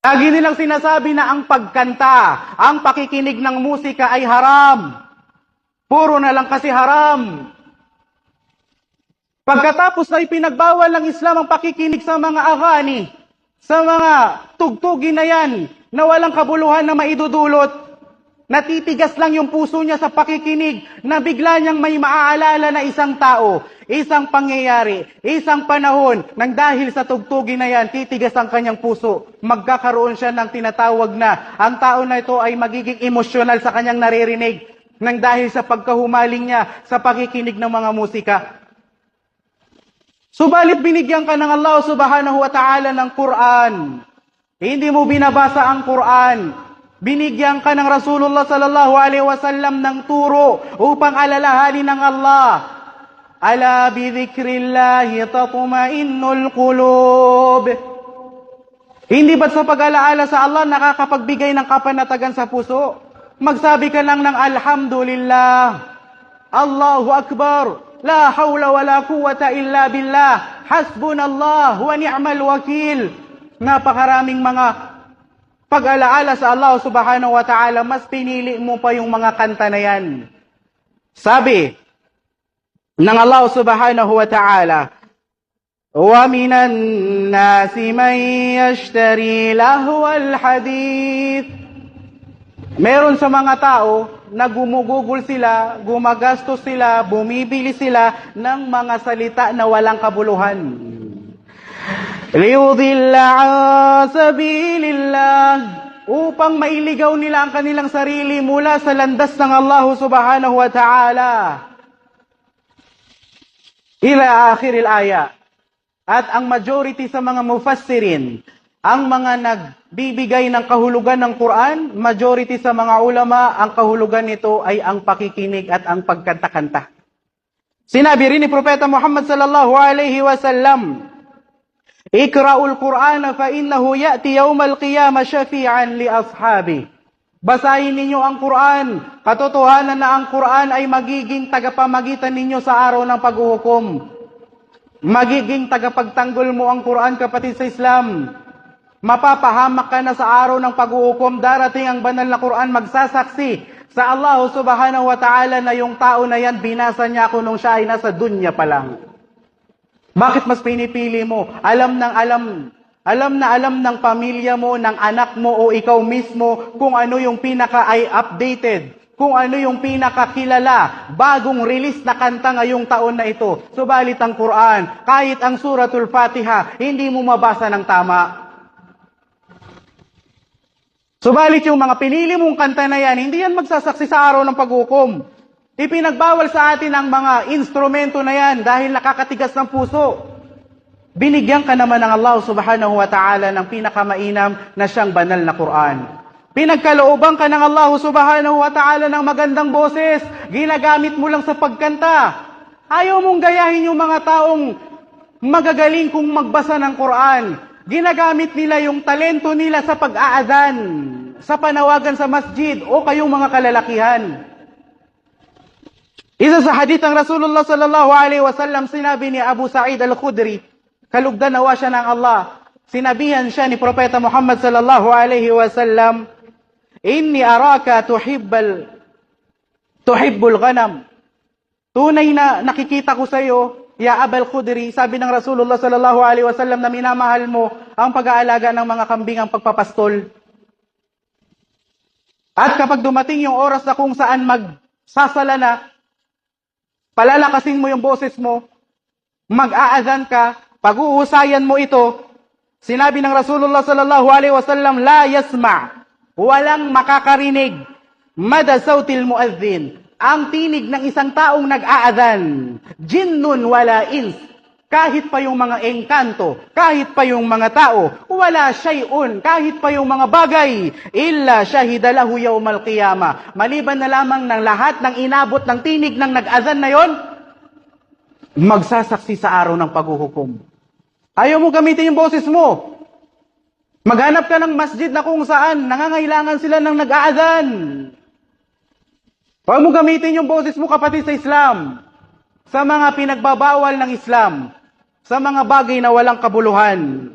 Lagi nilang sinasabi na ang pagkanta, ang pakikinig ng musika ay haram. Puro na lang kasi haram. Pagkatapos na ipinagbawal ng Islam ang pakikinig sa mga aghani, sa mga tugtugin na yan, na walang kabuluhan na maidudulot, natitigas lang yung puso niya sa pakikinig, na bigla niyang may maaalala na isang tao, isang pangyayari, isang panahon, nang dahil sa tugtugin na yan, titigas ang kanyang puso. Magkakaroon siya ng tinatawag na, ang tao na ito ay magiging emosyonal sa kanyang naririnig, nang dahil sa pagkahumaling niya sa pakikinig ng mga musika. Subalit binigyan ka ng Allah subhanahu wa ta'ala ng Quran. Hindi mo binabasa ang Quran. Binigyan ka ng Rasulullah sallallahu alaihi wasallam ng turo upang alalahanin ng Allah. Ala bidhikrillahi tatma'innul qulub. Hindi ba't sa pag-alaala sa Allah nakakapagbigay ng kapanatagan sa puso? Magsabi ka lang ng alhamdulillah. Allahu Akbar. La hawla wa la quwwata illa billah. Hasbunallah wa ni'mal wakil. Napakaraming mga pag-alaala sa Allah subhanahu wa ta'ala, mas pinili mo pa yung mga kanta na yan. Sabi ng Allah subhanahu wa ta'ala, wa minan nasi man yashtari lahwal hadith. Meron sa mga tao na gumugugol sila, gumagastos sila, bumibili sila ng mga salita na walang kabuluhan. Liyudilla an sabilillah, upang mailigaw nila ang kanilang sarili mula sa landas ng Allah subhanahu wa ta'ala. Ila akhiril aya. At ang majority sa mga mufassirin, ang mga nagbibigay ng kahulugan ng Quran, majority sa mga ulama, ang kahulugan nito ay ang pakikinig at ang pagkanta-kanta. Sinabi rin ni Propeta Muhammad sallallahu alaihi wasallam, Ikra'ul Qur'ana fa innahu ya'ti yawmal qiyamah syafi'an li ashabi. Basahin ninyo ang Quran. Katotohanan na ang Quran ay magiging tagapamagitan ninyo sa araw ng paghuhukom. Magiging tagapagtanggol mo ang Quran, kapatid sa Islam. Mapapahamak ka na sa araw ng paghuhukom. Darating ang banal na Quran, magsasaksi sa Allah subhanahu wa ta'ala na yung tao na yan, binasa niya ako nung siya ay nasa dunya pa lang. Bakit mas pinipili mo? Alam na alam ng pamilya mo, ng anak mo o ikaw mismo kung ano yung pinaka-updated, kung ano yung pinakakilala, bagong release na kanta ngayong taon na ito. Subalit ang Quran, kahit ang Suratul Fatiha, hindi mo mabasa ng tama. Subalit yung mga pinili mong kanta na yan, hindi yan magsasaksi sa araw ng paghukom. Ipinagbawal sa atin ang mga instrumento na yan dahil nakakatigas ng puso. Binigyan ka naman ng Allah subhanahu wa ta'ala ng pinakamainam na siyang banal na Quran. Pinagkalooban ka ng Allah subhanahu wa ta'ala ng magandang boses. Ginagamit mo lang sa pagkanta. Ayaw mong gayahin yung mga taong magagaling kung magbasa ng Quran. Ginagamit nila yung talento nila sa pag-aadhan, sa panawagan sa masjid o kayong mga kalalakihan. Isa sa hadith ng Rasulullah sallallahu alaihi wasallam, sinabi ni Abu Sa'id al-Khudri, kalugdan nawa siya ng Allah, sinabihan siya ni Propeta Muhammad sallallahu alaihi wasallam, inni araka tuhibbul ghanam. Tunay na nakikita ko sa iyo, ya Abul Khudri, sabi ng Rasulullah sallallahu alaihi wasallam, na minamahal mo ang pag-aalaga ng mga kambing, ang pagpapastol. At kapag dumating yung oras na kung saan magsasala na, palalakasin mo yung boses mo, mag-aadhan ka, pag-uusayan mo ito. Sinabi ng Rasulullah sallallahu alaihi wasallam, la yasma', walang makakarinig, mada sautil muadhin, ang tinig ng isang taong nag-aadhan, jinnun wala ins, kahit pa yung mga engkanto, kahit pa yung mga tao, wala syai'un, kahit pa yung mga bagay, illa shahidalahu yawmal qiyamah. Maliban na lamang ng lahat ng inabot ng tinig ng nag-azan na yon, magsasaksi sa araw ng paghuhukom. Ayaw mo gamitin yung boses mo. Maghanap ka ng masjid na kung saan nangangailangan sila ng nag-aazan. Huwag mo gamitin yung boses mo, kapatid sa Islam, sa mga pinagbabawal ng Islam, sa mga bagay na walang kabuluhan.